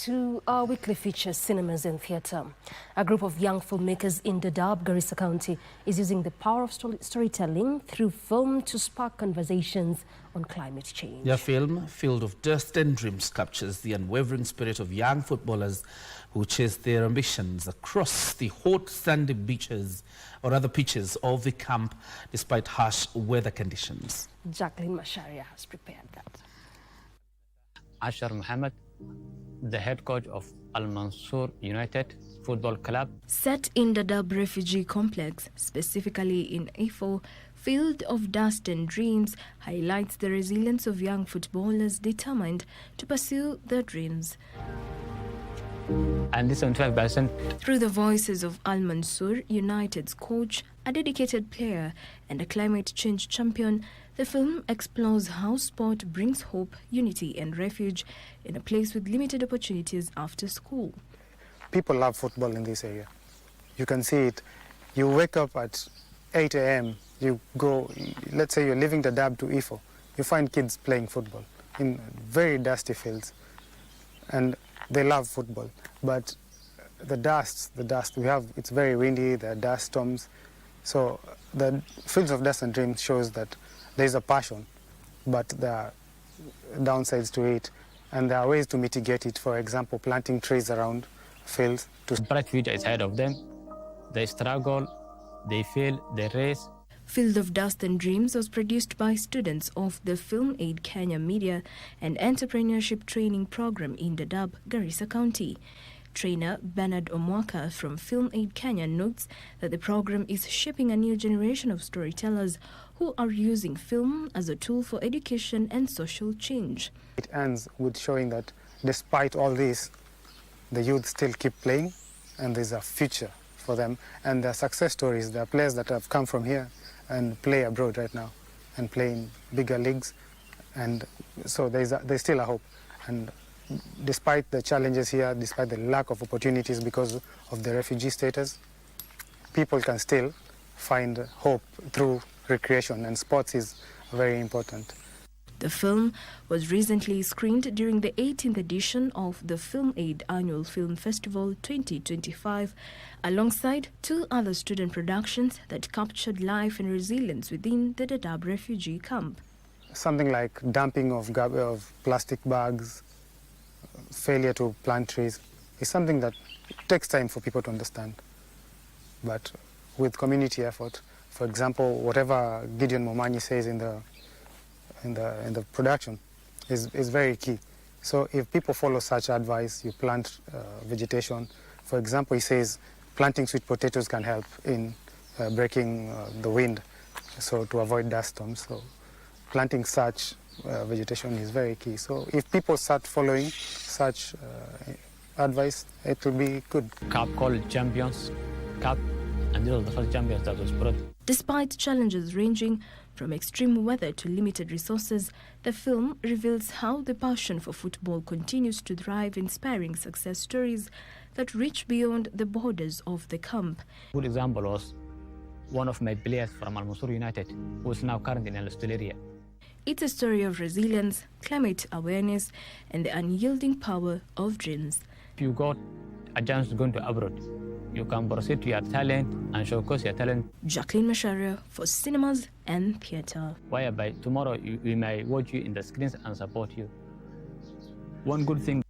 to our weekly feature, Cinemas and Theatre. A group of young filmmakers in Dadaab, Garissa County, is using the power of storytelling through film to spark conversations on climate change. Their film, Field of Dust and Dreams, captures the unwavering spirit of young footballers who chase their ambitions across the hot, sandy beaches or other pitches of the camp despite harsh weather conditions. Jacqueline Masharia has prepared that. Ashar Mohammed, the head coach of Al Mansour United Football Club. Set in Dadaab refugee complex, specifically in Ifo, Field of Dust and Dreams highlights the resilience of young footballers determined to pursue their dreams. And this 75%. Through the voices of Al Mansour United's coach, a dedicated player and a climate change champion, the film explores how sport brings hope, unity and refuge in a place with limited opportunities after school. People love football in this area. You can see it. You wake up at 8 a.m., you go, let's say you're leaving Dadaab to Ifo, you find kids playing football in very dusty fields. And they love football. But the dust we have, it's very windy, there are dust storms. So the Fields of Dust and Dreams shows that there's a passion, but there are downsides to it, and there are ways to mitigate it. For example, planting trees around fields. A bright future is ahead of them. They struggle, they fail, they race. Field of Dust and Dreams was produced by students of the Film Aid Kenya Media and Entrepreneurship Training Program in Dadaab, Garissa County. Trainer Bernard Omwaka from Film Aid Kenya notes that the program is shaping a new generation of storytellers who are using film as a tool for education and social change. It ends with showing that despite all this, the youth still keep playing and there's a future for them. And there are success stories. There are players that have come from here and play abroad right now and play in bigger leagues. And so there's still a hope. And despite the challenges here, despite the lack of opportunities because of the refugee status, people can still find hope through recreation, and sports is very important. The film was recently screened during the 18th edition of the Film Aid Annual Film Festival 2025, alongside two other student productions that captured life and resilience within the Dadaab refugee camp. Something like dumping of plastic bags, failure to plant trees, is something that takes time for people to understand. But with community effort, for example, whatever Gideon Momanyi says in the production is very key. So if people follow such advice, you plant vegetation. For example, he says planting sweet potatoes can help in breaking the wind, so to avoid dust storms. So planting such vegetation is very key. So if people start following such advice, it will be good. Cup called Champions Cup, and this was the first champions that was brought. Despite challenges ranging from extreme weather to limited resources, the film reveals how the passion for football continues to thrive, inspiring success stories that reach beyond the borders of the camp. A good example was one of my players from Al Mansour United, who is now currently in Australia. It's a story of resilience, climate awareness, and the unyielding power of dreams. If you got a chance to go into abroad, you can proceed to your talent and showcase your talent. Jacqueline Masharia for Cinemas and Theatre. Whereby tomorrow we may watch you in the screens and support you. One good thing